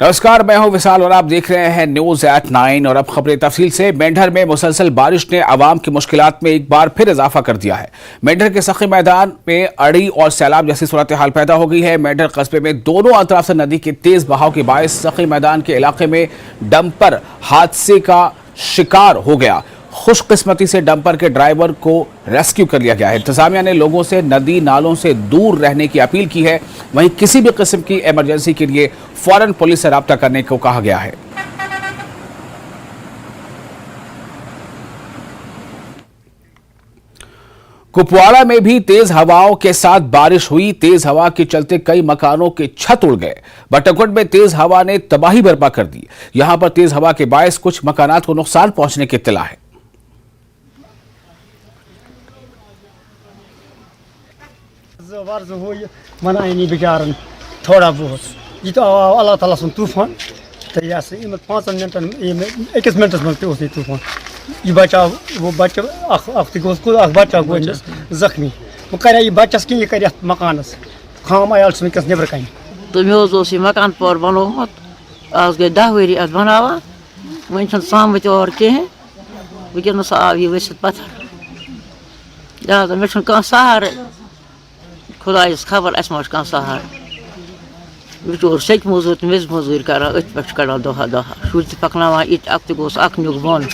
नमस्कार, मैं हूं विशाल और आप देख रहे हैं न्यूज एट 9। और अब खबरें तफसील से। मेंढर में मुसलसल बारिश ने आवाम की मुश्किलात में एक बार फिर इजाफा कर दिया है। मेंढर के सखी मैदान में अड़ी और सैलाब जैसी सूरत हाल पैदा हो गई है। मेंढर कस्बे में दोनों अतराफ से नदी के तेज बहाव के बायस सखी मैदान के इलाके में डंपर हादसे का शिकार हो गया। खुशकिस्मती से डंपर के ड्राइवर को रेस्क्यू कर लिया गया है। इंतजामिया ने लोगों से नदी नालों से दूर रहने की अपील की है। वहीं किसी भी किस्म की इमरजेंसी के लिए फौरन पुलिस से राब्ता करने को कहा गया है। कुपवाड़ा में भी तेज हवाओं के साथ बारिश हुई। तेज हवा के चलते कई मकानों के छत उड़ गए। बटरकोट में तेज हवा ने तबाही बर्पा कर दी। यहां पर तेज हवा के बायस कुछ मकानात को नुकसान पहुंचने की इत्तला है। मनाई बेचारन थोड़ा बहुत ये तो अल्लाह ताला सुन तूफान तो यह 5 मिनटन 1 मिनटस में तूफान ये बच्चा वो बच्चा बच्चा गो जख्मी वो कर बच्चस कि कर मकानस खाम आयल वस नबर कन तो मे मकान पर बनोमुत आज गई 10 वरी अत बनावा वन सामत और कहें वनस आव यह वसित पत्थर लिहाजा मे सहार खुदायस खबर अस मा सहार बिचोर सेक मजूर मेज मजूर कर अथ पे कड़ान दोहा दोहा शुर पकना इत अख गोस अख नुक बन।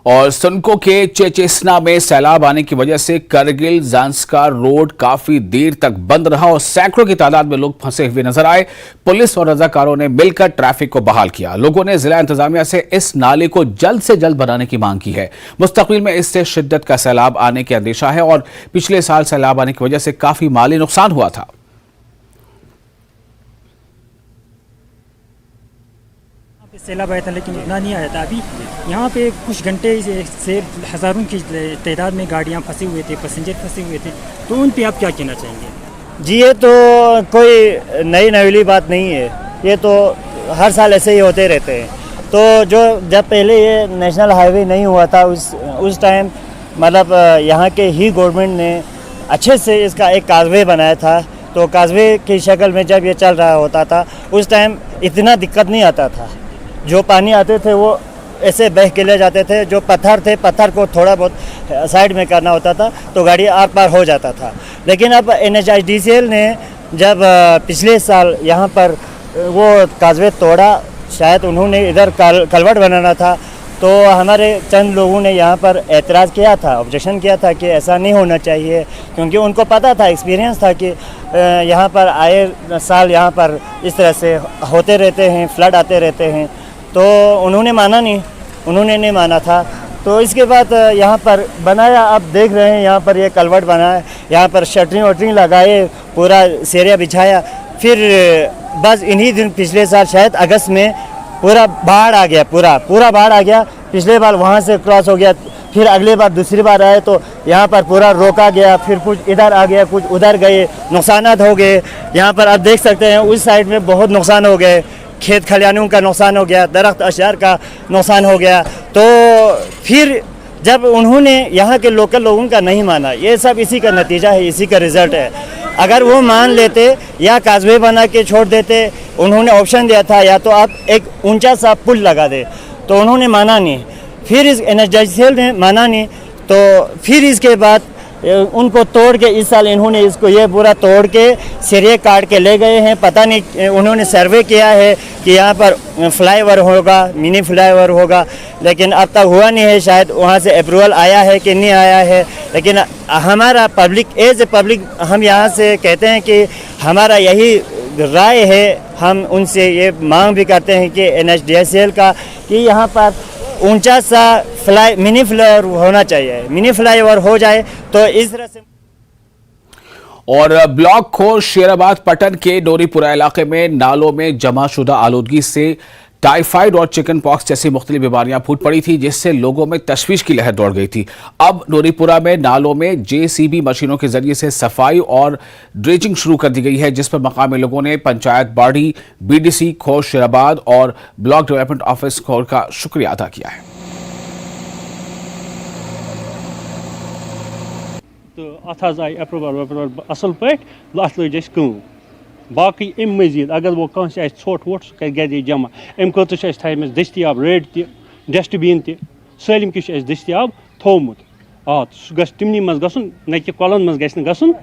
और सुनको के चेचेसना में सैलाब आने की वजह से करगिल जांस्कार रोड काफी देर तक बंद रहा और सैकड़ों की तादाद में लोग फंसे हुए नजर आए। पुलिस और रजाकारों ने मिलकर ट्रैफिक को बहाल किया। लोगों ने जिला इंतजामिया से इस नाले को जल्द से जल्द बनाने की मांग की है। मुस्तकबिल में इससे शिद्दत का सैलाब आने की अंदेशा है और पिछले साल सैलाब आने की वजह से काफी माली नुकसान हुआ था। सैलाब आया था लेकिन इतना नहीं आया था। अभी यहाँ पे कुछ घंटे से हज़ारों की तादाद में गाड़ियाँ फंसे हुए थे, पैसेंजर फंसे हुए थे, तो उन पे आप क्या कहना चाहेंगे? जी ये तो कोई नई नवेली बात नहीं है, ये तो हर साल ऐसे ही होते रहते हैं। तो जो जब पहले ये नेशनल हाईवे नहीं हुआ था उस टाइम मतलब यहाँ के ही गवर्नमेंट ने अच्छे से इसका एक काजवे बनाया था। तो काजवे की शक्ल में जब ये चल रहा होता था उस टाइम इतना दिक्कत नहीं आता था। जो पानी आते थे वो ऐसे बह के ले जाते थे। जो पत्थर थे पत्थर को थोड़ा बहुत साइड में करना होता था तो गाड़ी आर पार हो जाता था। लेकिन अब NHIDCL ने जब पिछले साल यहाँ पर वो काजवे तोड़ा, शायद उन्होंने इधर कलवर्ट बनाना था, तो हमारे चंद लोगों ने यहाँ पर एतराज़ किया था, ऑब्जेक्शन किया था कि ऐसा नहीं होना चाहिए, क्योंकि उनको पता था, एक्सपीरियंस था कि यहाँ पर आए साल यहाँ पर इस तरह से होते रहते हैं, फ्लड आते रहते हैं। तो उन्होंने नहीं माना था। तो इसके बाद यहाँ पर बनाया, अब देख रहे हैं यहाँ पर ये कलवर्ट बनाया, यहाँ पर शटरिंग वटरिंग लगाए, पूरा सेरिया बिछाया। फिर बस इन्हीं दिन पिछले साल शायद अगस्त में पूरा बाढ़ आ गया, पूरा बाढ़ आ गया। पिछले बार वहाँ से क्रॉस हो गया, फिर अगले बार दूसरी बार आए तो यहाँ पर पूरा रोका गया, फिर कुछ इधर आ गया, कुछ उधर गए, नुकसानात हो गए। यहाँ पर आप देख सकते हैं उस साइड में बहुत नुकसान हो गए, खेत खलियानों का नुकसान हो गया, दरख्त अशार का नुकसान हो गया। तो फिर जब उन्होंने यहाँ के लोकल लोगों का नहीं माना, ये सब इसी का नतीजा है, इसी का रिज़ल्ट है। अगर वो मान लेते या काजवे बना के छोड़ देते, उन्होंने ऑप्शन दिया था या तो आप एक ऊंचा सा पुल लगा दे, तो उन्होंने माना नहीं। फिर इस NHIDCL ने माना नहीं, तो फिर इसके बाद उनको तोड़ के इस साल इन्होंने इसको ये पूरा तोड़ के सिरे काट के ले गए हैं। पता नहीं उन्होंने सर्वे किया है कि यहाँ पर फ्लाईओवर होगा, मिनी फ्लाईओवर होगा, लेकिन अब तक हुआ नहीं है। शायद वहाँ से अप्रूवल आया है कि नहीं आया है, लेकिन हमारा पब्लिक एज ए पब्लिक हम यहाँ से कहते हैं कि हमारा यही राय है, हम उनसे ये मांग भी करते हैं कि NHIDCL का कि यहाँ पर ऊंचा सा मिनी फ्लाईओवर होना चाहिए। मिनी फ्लाईओवर हो जाए तो इस तरह से। और ब्लॉक खोर शेराबाद पटन के डोरीपुरा इलाके में नालों में जमाशुदा आलूदगी से टाइफाइड और चिकन पॉक्स जैसी मुख्तलिफ बीमारियां फूट पड़ी थी, जिससे लोगों में तशवीश की लहर दौड़ गई थी। अब डोरीपुरा में नालों में JCB मशीनों के जरिए से सफाई और ड्रेजिंग शुरू कर दी गई है, जिस पर मकामी लोगों ने पंचायत बाड़ी, BDC खोर शेराबाद और ब्लॉक डेवलपमेंट ऑफिस खोर का शुक्रिया अदा किया है। तो अत आई अप्रूवल असल पे अत लज कम बाकी अम मजीद अगर वो कह ोट वोट सह कर जमा अम खुद थमें दस्तियाब रेड डस्टबिन तम किस दस्तियाब थोमुत सह गि तमनी मज गन न कि कलन मज गन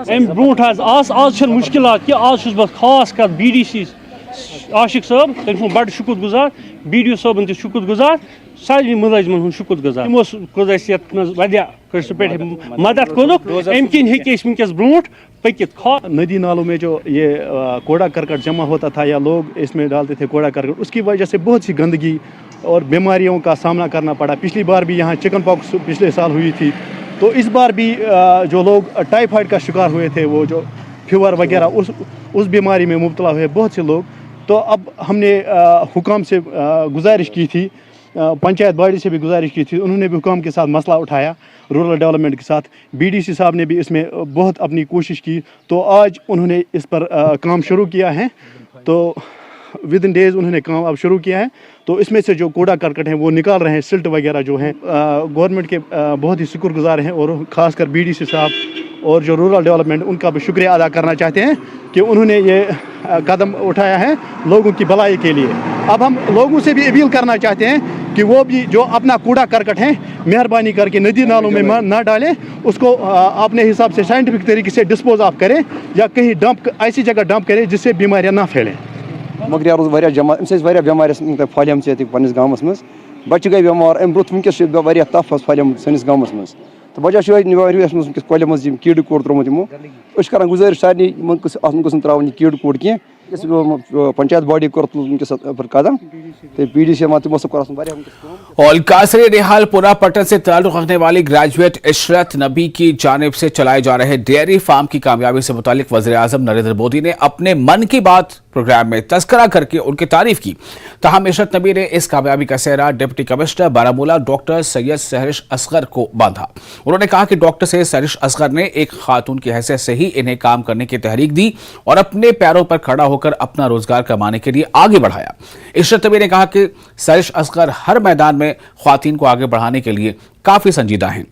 अम ब्रोट आज मुश्किलात कि आज बस खास कर BDC आशिक साहब तम बड़ शुक्र गुजार BDO साहबन त शुक्र गुजार सारे मुलाजमन शुक्र गुजार तमो पे मदद कोरुक अम किन वनकस ब्रोट पकित नदी नालों में जो ये कूड़ा करकट जमा होता था या लोग इसमें डालते थे कूड़ा करकट, उसकी वजह से बहुत सी गंदगी और बीमारियों का सामना करना पड़ा। पिछली बार भी यहाँ चिकन पॉक्स पिछले साल हुई थी, तो इस बार भी जो लोग टाइफाइड का शिकार हुए थे, वो जो फीवर वगैरह उस बीमारी में मुब्तला हुए बहुत से लोग। तो अब हमने हुकाम से गुजारिश की थी, पंचायत बॉडी से भी गुजारिश की थी, उन्होंने भी हुकाम के साथ मसला उठाया रूरल डेवलपमेंट के साथ। BDC साहब ने भी इसमें बहुत अपनी कोशिश की, तो आज उन्होंने इस पर काम शुरू किया है। तो विद इन डेज़ उन्होंने काम अब शुरू किया है। तो इसमें से जो कूड़ा करकट हैं वो निकाल रहे हैं, सिल्ट वगैरह जो हैं। गवर्नमेंट के बहुत ही शुक्रगुजार हैं, और ख़ासकर BDC साहब और जो रूरल डेवलपमेंट, उनका भी शुक्रिया अदा करना चाहते हैं कि उन्होंने ये कदम उठाया है लोगों की भलाई के लिए। अब हम लोगों से भी अपील करना चाहते हैं कि वो भी जो अपना कूड़ा करकट है मेहरबानी करके नदी नालों में ना डालें, उसको अपने हिसाब से साइंटिफिक तरीके से डिस्पोज ऑफ करें या कहीं डंप, ऐसी जगह डंप करें जिससे बीमारियां ना फैलें। मगर रोज वारिया जमा बेमार फलम पन्नस गाँवस मज बच्चे गई बेमार अम ब्रोथ वनकस तफ फलम सनिस गाँवस मज। तो वजह वनकस कल मज कीड़ कूड़ त्रोमुत यमो। कर गुजारिश सारे गन त्रा कीड़ कूड़ कह पंचायत बॉडी कर कदम तो BDC औलकासरी निहालपुरा पट्टन से ताल्लुक रखने वाली ग्रेजुएट इशरत नबी की जानिब से चलाए जा रहे डेयरी फार्म की कामयाबी से मुतालिक वज़ीर-ए-आज़म नरेंद्र मोदी ने अपने मन की बात प्रोग्राम में तस्करा करके उनकी तारीफ की। तहम इशरत नबी ने इस कामयाबी का सेहरा deputy commissioner Baramulla doctor Syed Sehrish Asgar को बांधा। उन्होंने कहा कि डॉक्टर सैयद सहरिश असगर ने एक खातून की हैसियत से ही इन्हें काम करने की तहरीक दी और अपने पैरों पर खड़ा होकर अपना रोजगार कमाने के लिए आगे बढ़ाया। इशरत नबी ने कहा कि सहरिश असगर हर मैदान में ख्वातीन को आगे बढ़ाने के लिए काफी संजीदा हैं।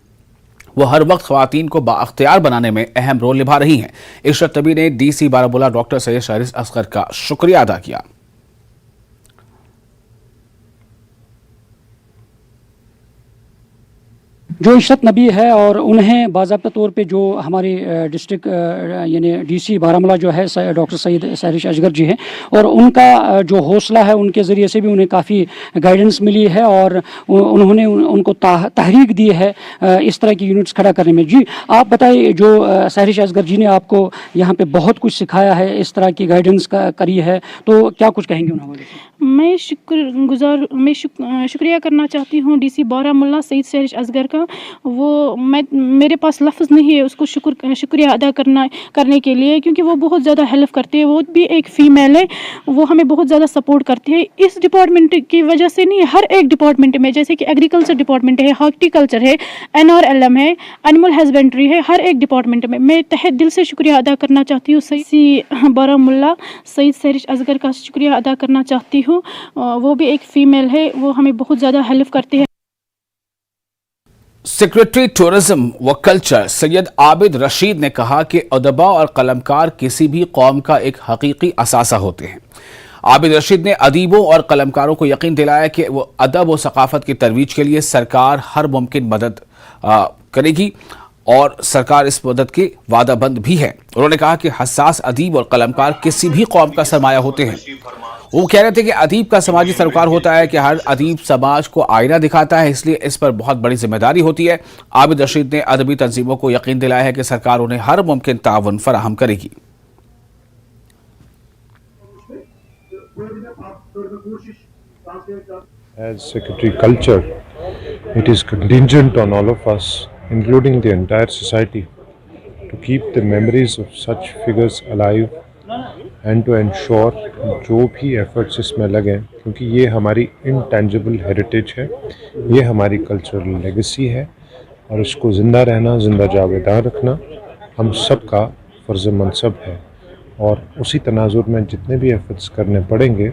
वो हर वक्त ख्वातीन को बाअख्तियार बनाने में अहम रोल निभा रही हैं। इशरत नबी ने DC बारामूला डॉक्टर सैयद सहरिश असगर का शुक्रिया अदा किया। जो इशरत नबी है और उन्हें बाज़ाब्ता तौर पे जो हमारे डिस्ट्रिक्ट यानी DC बारामूला जो है डॉक्टर सैयद सहरिश असगर जी हैं, और उनका जो हौसला है उनके ज़रिए से भी उन्हें काफ़ी गाइडेंस मिली है और उन्होंने उनको तहरीक दी है इस तरह की यूनिट्स खड़ा करने में। जी आप बताइए, जो सहरिश असगर जी ने आपको यहाँ पे बहुत कुछ सिखाया है, इस तरह की गाइडेंस करी है, तो क्या कुछ कहेंगे उन हवाले से? मैं शुक्रिया करना चाहती हूँ DC बारामूला सैयद सहरिश असगर का। वो मेरे पास लफ्ज़ नहीं है उसको शुक्रिया अदा करने के लिए, क्योंकि वो बहुत ज़्यादा हेल्प करते हैं। वो भी एक फ़ीमेल है, वो हमें बहुत ज़्यादा सपोर्ट करते हैं। इस डिपार्टमेंट की वजह से नहीं, हर एक डिपार्टमेंट में, जैसे कि एग्रीकल्चर डिपार्टमेंट है, हॉर्टिकल्चर है, NRLM है, एनिमल हस्बेंड्री है, हर एक डिपार्टमेंट में मैं तहे दिल से शुक्रिया अदा करना चाहती हूँ। सैयद बारामूला सैयद सहरिश असगर का शुक्रिया अदा करना चाहती हूँ। वो भी एक फ़ीमेल है, वो हमें बहुत ज़्यादा हेल्प करते हैं। सेक्रेटरी टूरिज्म व कल्चर सैयद आबिद रशीद ने कहा कि अदबा और कलमकार किसी भी कौम का एक हकीकी असासा होते हैं। आबिद रशीद ने अदीबों और कलमकारों को यकीन दिलाया कि वो अदब और सकाफत की तरवीज के लिए सरकार हर मुमकिन मदद करेगी और सरकार इस मदद की वादाबंद भी है। उन्होंने कहा कि हसास अदीब और कलमकार किसी भी कौम का सरमाया होते हैं। वो कह रहे थे कि अदीब का समाजी सरोकार होता है कि हर अदीब समाज को आईना दिखाता है, इसलिए इस पर बहुत बड़ी जिम्मेदारी होती है। आबिद रशीद ने अदबी तंजीमों को यकीन दिलाया है कि सरकार उन्हें हर मुमकिन ताउन फराहम करेगी। As Secretary Culture, it is contingent on all of us, including the entire society, to keep the memories of such figures alive and to ensure जो भी efforts इसमें लगें, क्योंकि ये हमारी intangible heritage है, ये हमारी cultural legacy है और इसको ज़िंदा रहना, ज़िंदा जावेदार रखना हम सब का फ़र्ज़ मनसब है। और उसी तनाजुर में जितने भी efforts करने पड़ेंगे,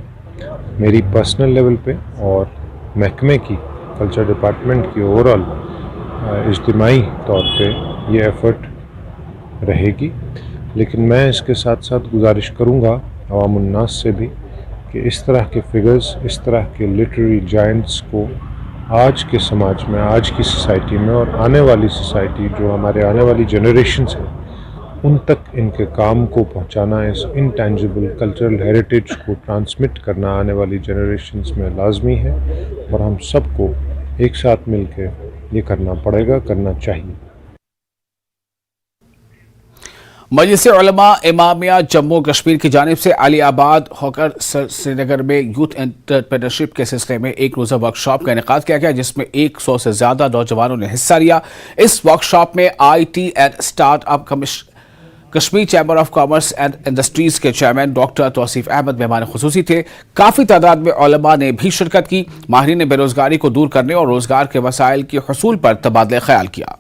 मेरी पर्सनल लेवल पे और महकमे की कल्चर डिपार्टमेंट की ओवरऑल इज्तिमाई तौर पे ये एफ़र्ट रहेगी। लेकिन मैं इसके साथ साथ गुजारिश करूँगा अवामुन नास से भी कि इस तरह के फिगर्स, इस तरह के लिटरेरी जायंट्स को आज के समाज में, आज की सोसाइटी में और आने वाली सोसाइटी, जो हमारे आने वाली जनरेशन्स हैं, उन तक इनके काम को पहुंचाना, इस इंटेंजिबल कल्चरल हेरिटेज को ट्रांसमिट करना आने वाली जनरेशन्स में लाजमी है और हम सबको एक साथ मिलकर ये करना पड़ेगा, करना चाहिए। मजलिस उलमा इमामिया जम्मू कश्मीर की जानिब से अलीआबाद होकर श्रीनगर में यूथ एंटरप्रेन्योरशिप के सिलसिले में एक रोज़ा वर्कशॉप का इनेकाद किया गया, जिसमें 100 से ज़्यादा नौजवानों ने हिस्सा लिया। इस वर्कशॉप में IT and startup Kashmir chamber of commerce and industries के चेयरमैन डॉक्टर तौसीफ अहमद मेहमान खुसूसी थे। काफ़ी तादाद में उलमा ने भी शिरकत की। माहिरीन ने बेरोजगारी को दूर करने और रोजगार के वसाइल के हुसूल पर तबादले ख्याल किया।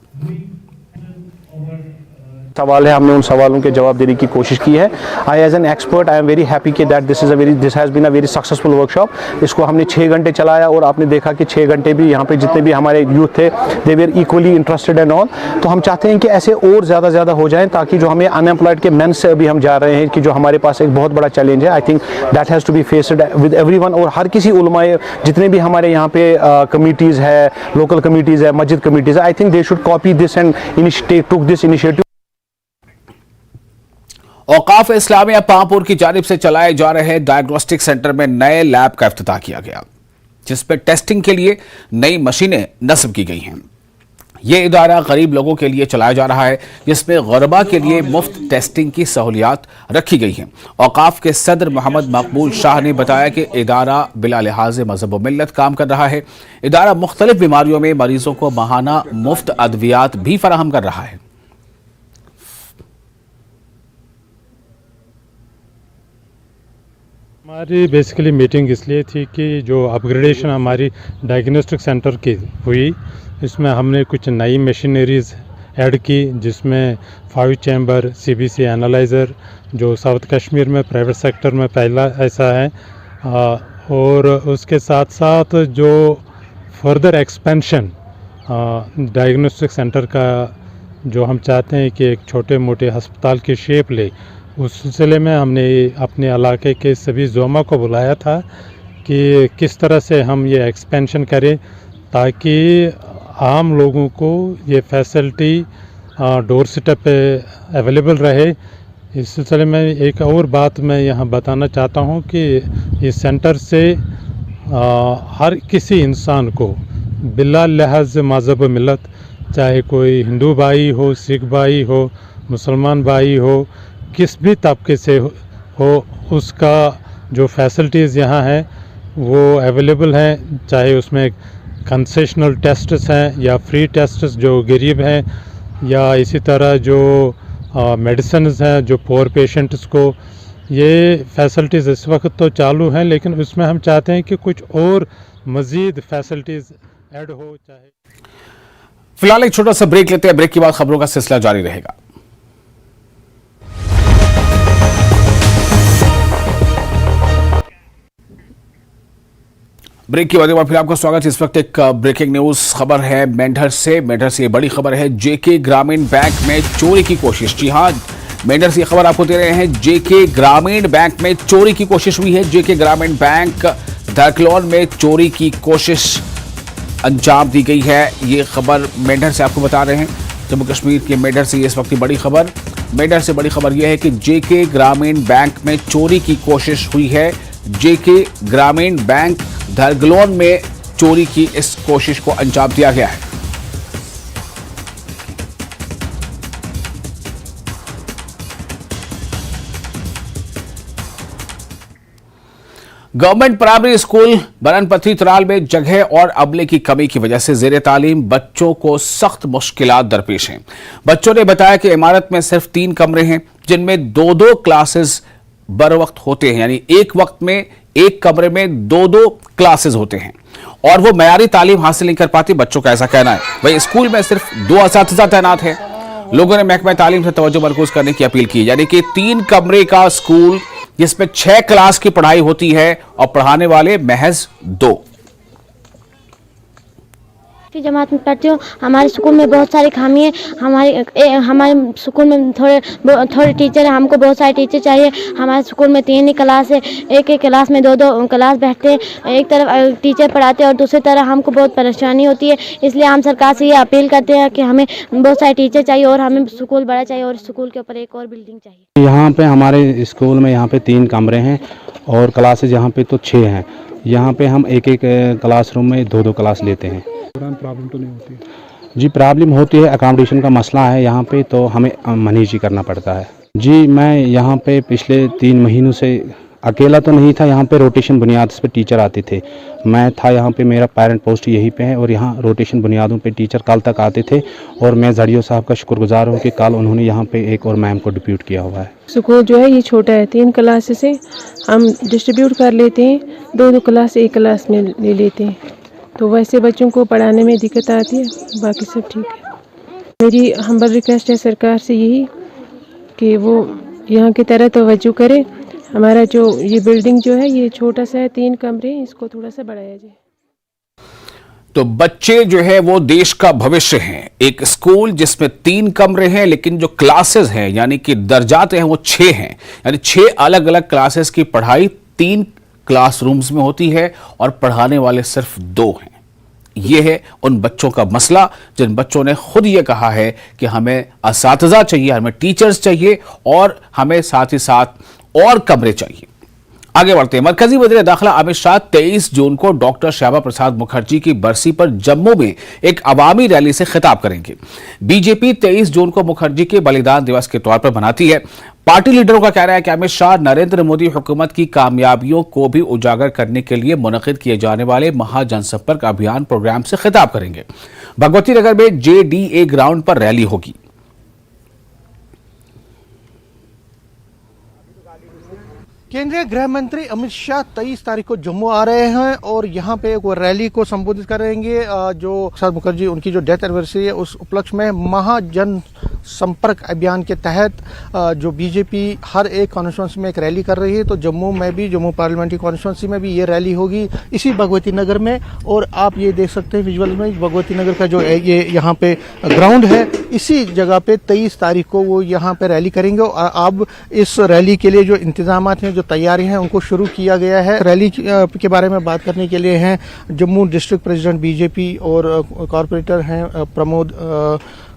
सवाल है, हमने उन सवालों के जवाब देने की कोशिश की है। I as an expert I am very happy कि that this has been a very successful workshop. इसको हमने 6 घंटे चलाया और आपने देखा कि 6 घंटे भी यहाँ पे जितने भी हमारे यूथ थे they were equally interested and all. तो हम चाहते हैं कि ऐसे और ज़्यादा हो जाएं, ताकि जो हमें अनएम्प्लॉयड के मेन से अभी हम जा रहे हैं कि जो हमारे पास एक बहुत बड़ा चैलेंज है, I think that has to be faced with everyone. और हर किसी उलमाए जितने भी हमारे यहाँ पे कमिटीज़ है, लोकल कमिटीज़ है, मस्जिद कमिटीज़ है, I think they should copy this and took this initiative. औकाफ इस्लामिया पामपुर की जानिब से चलाए जा रहे डायग्नोस्टिक सेंटर में नए लैब का इफ्तिताह किया गया, जिसमें टेस्टिंग के लिए नई मशीनें नस्ब की गई हैं। ये इदारा गरीब लोगों के लिए चलाया जा रहा है, जिसमें गुरबा के लिए मुफ्त टेस्टिंग की सहूलियात रखी गई हैं। औकाफ के सदर मोहम्मद मकबूल शाह ने बताया कि इदारा बिला लिहाज मजहब व मिल्लत काम कर रहा है। इदारा मुख्तलिफ बीमारियों में मरीजों को माहाना मुफ्त अद्वियात भी फराहम कर रहा है। हमारी बेसिकली मीटिंग इसलिए थी कि जो अपग्रेडेशन हमारी डायग्नोस्टिक सेंटर की हुई, इसमें हमने कुछ नई मशीनरीज़ ऐड की, जिसमें 5 चैम्बर CBC एनालाइज़र जो साउथ कश्मीर में प्राइवेट सेक्टर में पहला ऐसा है, और उसके साथ साथ जो फर्दर एक्सपेंशन डायग्नोस्टिक सेंटर का जो हम चाहते हैं कि एक छोटे मोटे अस्पताल की शेप ले, उस सिलसिले में हमने अपने इलाके के सभी ज़ोमा को बुलाया था कि किस तरह से हम ये एक्सपेंशन करें ताकि आम लोगों को ये फैसिलिटी डोर स्टेप पे अवेलेबल रहे। इस सिलसिले में एक और बात मैं यहाँ बताना चाहता हूँ कि इस सेंटर से हर किसी इंसान को बिला लिहाज मज़हब मिलत, चाहे कोई हिंदू भाई हो, सिख भाई हो, मुसलमान भाई हो, किस भी तबके से हो, उसका जो फैसिलिटीज़ यहाँ हैं वो अवेलेबल हैं। चाहे उसमें कंसेशनल टेस्ट्स हैं या फ्री टेस्ट्स जो गरीब हैं, या इसी तरह जो मेडिसिन्स हैं जो पोर पेशेंट्स को, ये फैसिलिटीज़ इस वक्त तो चालू हैं, लेकिन उसमें हम चाहते हैं कि कुछ और मज़ीद फैसिलिटीज़ ऐड हो। चाहे फिलहाल एक छोटा सा ब्रेक लेते हैं, ब्रेक के बाद खबरों का सिलसिला जारी रहेगा। ब्रेक के बाद एक बार फिर आपका स्वागत है। इस वक्त एक ब्रेकिंग न्यूज खबर है मेंढर से ये बड़ी खबर है। JK ग्रामीण बैंक में चोरी की कोशिश। जी हां, मेंढर से खबर आपको दे रहे हैं। JK ग्रामीण बैंक में चोरी की कोशिश हुई है। JK ग्रामीण बैंक धरकलौन में चोरी की कोशिश अंजाम दी गई है। ये खबर मेंढर से आपको बता रहे हैं। जम्मू कश्मीर के मेंढर से इस वक्त की बड़ी खबर। मेंढर से बड़ी खबर यह है कि JK ग्रामीण बैंक में चोरी की कोशिश हुई है। JK ग्रामीण बैंक धरगलोन में चोरी की इस कोशिश को अंजाम दिया गया है। गवर्नमेंट प्राइमरी स्कूल बननपथरी तराल में जगह और अमले की कमी की वजह से जेर तालीम बच्चों को सख्त मुश्किलात दरपेश हैं। बच्चों ने बताया कि इमारत में सिर्फ 3 कमरे हैं, जिनमें 2-2 क्लासेस बर वक्त होते हैं, यानी एक वक्त में एक कमरे में 2-2 क्लासेस होते हैं और वो मयारी तालीम हासिल नहीं कर पाती, बच्चों का ऐसा कहना है। वही स्कूल में सिर्फ 2 असातिज़ा तैनात हैं। लोगों ने महकमा तालीम से तवज्जो मरकूज करने की अपील की, यानी कि 3 कमरे का स्कूल जिसमें 6 क्लास की पढ़ाई होती है और पढ़ाने वाले महज 2। 6वीं जमात में पढ़ती हूँ। हमारे स्कूल में बहुत सारी खामी है। हमारे स्कूल में थोड़े टीचर हैं, हमको बहुत सारे टीचर चाहिए। हमारे स्कूल में 3 ही क्लास है, एक क्लास में 2 क्लास बैठते हैं। एक तरफ टीचर पढ़ाते हैं और दूसरी तरफ हमको बहुत परेशानी होती है। इसलिए हम सरकार से ये अपील करते हैं कि हमें बहुत सारे टीचर चाहिए और हमें स्कूल बड़ा चाहिए और स्कूल के ऊपर एक और बिल्डिंग चाहिए। यहाँ पे हमारे स्कूल में यहाँ पे 3 कमरे हैं और क्लासेज यहाँ पे तो 6 हैं। यहाँ पे हम एक क्लासरूम में 2 क्लास लेते हैं। प्रॉब्लम तो नहीं होती? जी प्रॉब्लम होती है, अकोमोडेशन का मसला है यहाँ पे, तो हमें मैनेज ही करना पड़ता है। जी मैं यहाँ पे पिछले 3 महीनों से अकेला तो नहीं था, यहाँ पे रोटेशन बुनियाद पे टीचर आते थे। मैं था यहाँ पे, मेरा पेरेंट पोस्ट यहीं पे है और यहाँ रोटेशन बुनियादों पे टीचर कल तक आते थे और मैं जड़ियों साहब का शुक्रगुजार हूँ कि कल उन्होंने यहाँ पे एक और मैम को डिप्यूट किया हुआ है। स्कूल जो है ये छोटा है, 3 क्लासेस से हम डिस्ट्रीब्यूट कर लेते हैं, 2 क्लास एक क्लास में ले लेते हैं, तो वैसे बच्चों को पढ़ाने में दिक्कत आती है, बाकी सब ठीक है। मेरी हम्बल रिक्वेस्ट है सरकार से यही कि वो यहाँ की तरह तवज्जो करे। हमारा जो ये बिल्डिंग जो है ये छोटा सा है, 3 कमरे, इसको थोड़ा सा बढ़ाया जाए। तो बच्चे जो है वो देश का भविष्य हैं। एक स्कूल जिसमें 3 कमरे हैं लेकिन जो क्लासेस हैं यानी कि दर्जात हैं वो 6 हैं, यानी 6 अलग अलग क्लासेस की पढ़ाई 3 क्लासरूम्स में होती है और पढ़ाने वाले सिर्फ 2 हैं। ये है उन बच्चों का मसला जिन बच्चों ने खुद ये कहा है कि हमें असातिज़ा चाहिए, हमें टीचर्स चाहिए और हमें साथ ही साथ और कमरे चाहिए। आगे बढ़ते हैं। मरकजी वज़ीर दाखिला अमित शाह 23 जून को डॉक्टर श्यामा प्रसाद मुखर्जी की बरसी पर जम्मू में एक अवामी रैली से खिताब करेंगे। बीजेपी 23 जून को मुखर्जी के बलिदान दिवस के तौर पर मनाती है। पार्टी लीडरों का कहना है कि अमित शाह नरेंद्र मोदी हुकूमत की कामयाबियों को भी उजागर करने के लिए मुनक़िद किए जाने वाले महाजनसंपर्क अभियान प्रोग्राम से खिताब करेंगे। भगवती नगर में JDA ग्राउंड पर रैली होगी। केंद्रीय गृह मंत्री अमित शाह 23 तारीख को जम्मू आ रहे हैं और यहाँ पे एक रैली को संबोधित करेंगे। जो प्रसाद मुखर्जी उनकी जो डेथ एनिवर्सरी है उस उपलक्ष्य में महाजन संपर्क अभियान के तहत जो बीजेपी हर एक कॉन्स्टिट्यूंसी में एक रैली कर रही है, तो जम्मू में भी, जम्मू पार्लियामेंट्री कॉन्स्टिट्यूंसी में भी ये रैली होगी इसी भगवती नगर में। और आप ये देख सकते हैं विजुअल में, भगवती नगर का जो ये यहाँ पे ग्राउंड है, इसी जगह पे 23 तारीख को वो यहाँ पे रैली करेंगे। और अब इस रैली के लिए जो इंतजाम हैं, जो तैयारी हैं, उनको शुरू किया गया है। रैली के बारे में बात करने के लिए हैं जम्मू डिस्ट्रिक्ट प्रेसिडेंट बीजेपी और कॉरपोरेटर हैं प्रमोद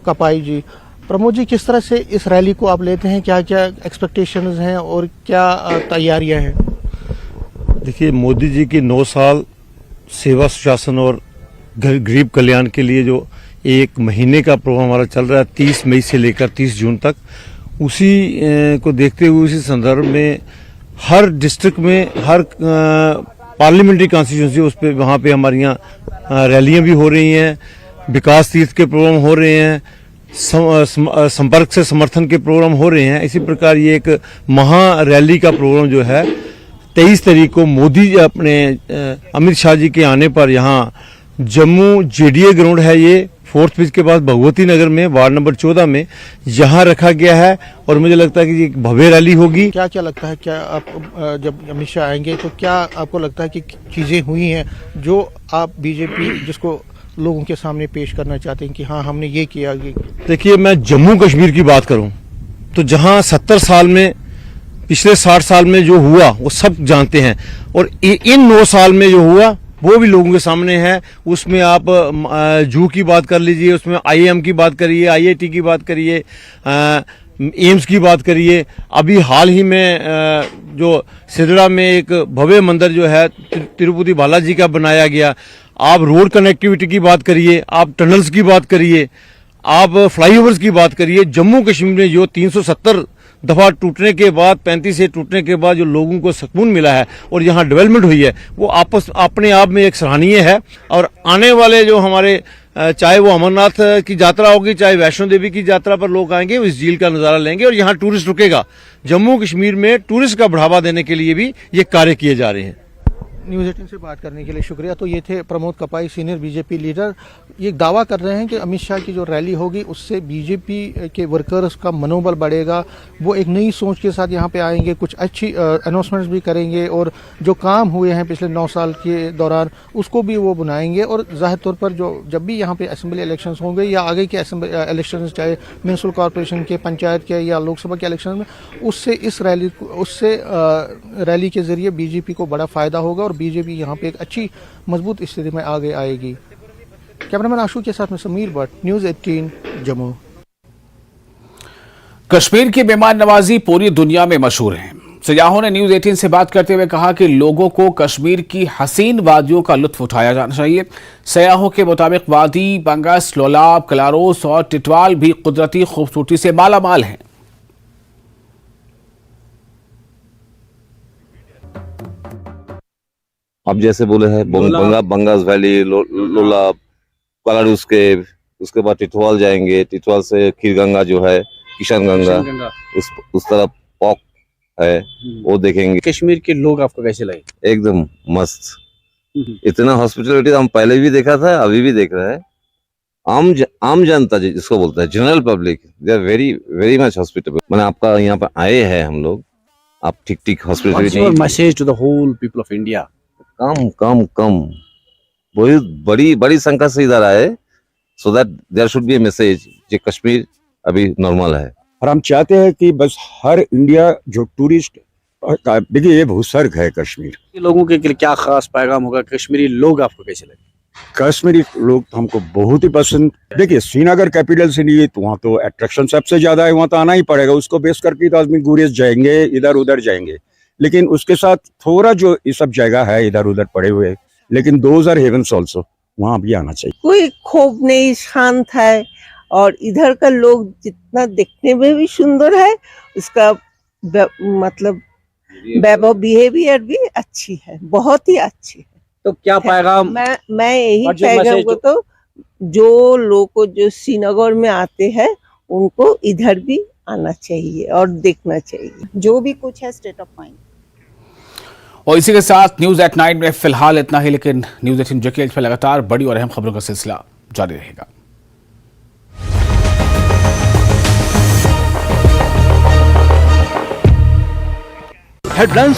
कपाई जी। प्रमोद जी, किस तरह से इस रैली को आप लेते हैं, क्या क्या एक्सपेक्टेशंस हैं और क्या तैयारियां हैं? देखिए, मोदी जी की 9 साल सेवा सुशासन और गरीब कल्याण के लिए जो 1 महीने का प्रोग्राम हमारा चल रहा है 30 मई से लेकर 30 जून तक, उसी को देखते हुए उसी संदर्भ में हर डिस्ट्रिक्ट में, हर पार्लियामेंट्री कॉन्स्टिट्यूंसी उस पे वहाँ पे हमारी यहाँ रैलियाँ भी हो रही हैं, विकास तीर्थ के प्रोग्राम हो रहे हैं, संपर्क से समर्थन के प्रोग्राम हो रहे हैं। इसी प्रकार ये एक महा रैली का प्रोग्राम जो है 23 तारीख को मोदी अपने अमित शाह जी के आने पर यहाँ जम्मू JDA ग्राउंड है, ये 4th फेज के पास भगवती नगर में वार्ड नंबर 14 में यहाँ रखा गया है और मुझे लगता है कि ये भव्य रैली होगी। क्या क्या लगता है, क्या आप जब अमित शाह आएंगे तो क्या आपको लगता है कि चीजें हुई हैं जो आप बीजेपी जिसको लोगों के सामने पेश करना चाहते हैं कि हाँ हमने ये किया? देखिए, मैं जम्मू कश्मीर की बात करूं तो जहां 70 साल में, पिछले 60 साल में जो हुआ वो सब जानते हैं और इन 9 साल में जो हुआ वो भी लोगों के सामने है। उसमें आप जू की बात कर लीजिए, उसमें IIM की बात करिए, IIT की बात करिए, एम्स की बात करिए। अभी हाल ही में जो सिदड़ा में एक भव्य मंदिर जो है तिरुपति बालाजी का बनाया गया। आप रोड कनेक्टिविटी की बात करिए, आप टनल्स की बात करिए, आप फ्लाईओवर्स की बात करिए। जम्मू कश्मीर में जो 370 दफा टूटने के बाद, 35 से टूटने के बाद जो लोगों को सुकून मिला है और यहाँ डेवलपमेंट हुई है, वो अपने आप में एक सराहनीय है। और आने वाले जो हमारे, चाहे वो अमरनाथ की यात्रा होगी, चाहे वैष्णो देवी की यात्रा पर लोग आएंगे, इस झील का नजारा लेंगे और यहाँ टूरिस्ट रुकेगा। जम्मू कश्मीर में टूरिस्ट का बढ़ावा देने के लिए भी ये कार्य किए जा रहे हैं। न्यूज़ 18 से बात करने के लिए शुक्रिया। तो ये थे Pramod Kapai, senior BJP leader. ये दावा कर रहे हैं कि अमित शाह की जो रैली होगी उससे बीजेपी के वर्कर्स का मनोबल बढ़ेगा। वो एक नई सोच के साथ यहाँ पे आएंगे, कुछ अच्छी अनाउंसमेंट्स भी करेंगे और जो काम हुए हैं पिछले 9 साल के दौरान उसको भी वो बनाएंगे। और जाहिर तौर पर जो जब भी यहाँ पे असेंबली इलेक्शंस होंगे या आगे के असेंबली इलेक्शंस, चाहे म्यूनसिपल कॉर्पोरेशन के, पंचायत के या लोकसभा के इलेक्शन में, उससे रैली के जरिए बीजेपी को बड़ा फायदा होगा और बीजेपी यहाँ पे एक अच्छी मजबूत स्थिति में आगे आएगी। कैमरामैन आशू के साथ में समीर भट्ट, न्यूज़ 18 जम्मू। कश्मीर की मेहमान नवाजी पूरी दुनिया में मशहूर है। सयाहों ने न्यूज़ 18 से बात करते हुए कहा कि लोगों को कश्मीर की हसीन वादियों का लुत्फ उठाया जाना चाहिए। सयाहों के मुताबिक वादी बंगस, लोलाब, कलारोस और टिटवाल भी कुदरती खूबसूरती से मालामाल हैं। अब जैसे बोले हैं बंगास वैली, लोलाब, कलारूस के, उसके बाद टिटवाल जाएंगे, टिटवाल से खीरगंगा जो है, किशन गंगा, उस तरफ पॉक है, वो देखेंगे। कश्मीर के लोग आपको कैसे लगे? एकदम मस्त। इतना हॉस्पिटलिटी हम पहले भी देखा था, अभी भी देख रहे हैं। आम जनता जिसको बोलता है, general public, they are very very much hospitable. मैंने आपका यहाँ पर आए हैं हम लोग, आप ठीक hospitality. Message to the whole people of India? Come बहुत बड़ी संख्या से इधर आए, so that there should be a message कि कश्मीर अभी नॉर्मल है। और हम चाहते हैं कि बस हर इंडिया जो टूरिस्ट, देखिए ये भूस्वर्ग है कश्मीर। लोगों के लिए क्या खास पैगाम होगा? कश्मीरी लोग आपको कैसे लगे? कश्मीरी लोग तो हमको बहुत ही पसंद। देखिए श्रीनगर कैपिटल से नहीं, तो वहाँ तो अट्रैक्शन सबसे ज्यादा है, वहाँ तो आना ही पड़ेगा। उसको बेस करके तो आदमी गुरेज जाएंगे, इधर उधर जाएंगे, लेकिन उसके साथ थोड़ा जो ये सब जगह है इधर उधर पड़े हुए, लेकिन दोज आर हेवन्स ऑल्सो, वहाँ भी आना चाहिए। कोई खौफ नहीं, शांत है। और इधर का लोग जितना देखने में भी सुंदर है, उसका मतलब वैभव बिहेवियर भी अच्छी है, बहुत ही अच्छी है। तो क्या पैगाम? मैं यही पैगाम को तो जो लोग को जो श्रीनगर में आते हैं उनको इधर भी आना चाहिए और देखना चाहिए। जो भी कुछ है स्टेट ऑफ माइंड। और इसी के साथ न्यूज़ एट 9 में फिलहाल इतना ही, लेकिन न्यूज़ 18 JKH पर लगातार बड़ी और अहम खबरों का सिलसिला जारी रहेगा। हेडलाइंस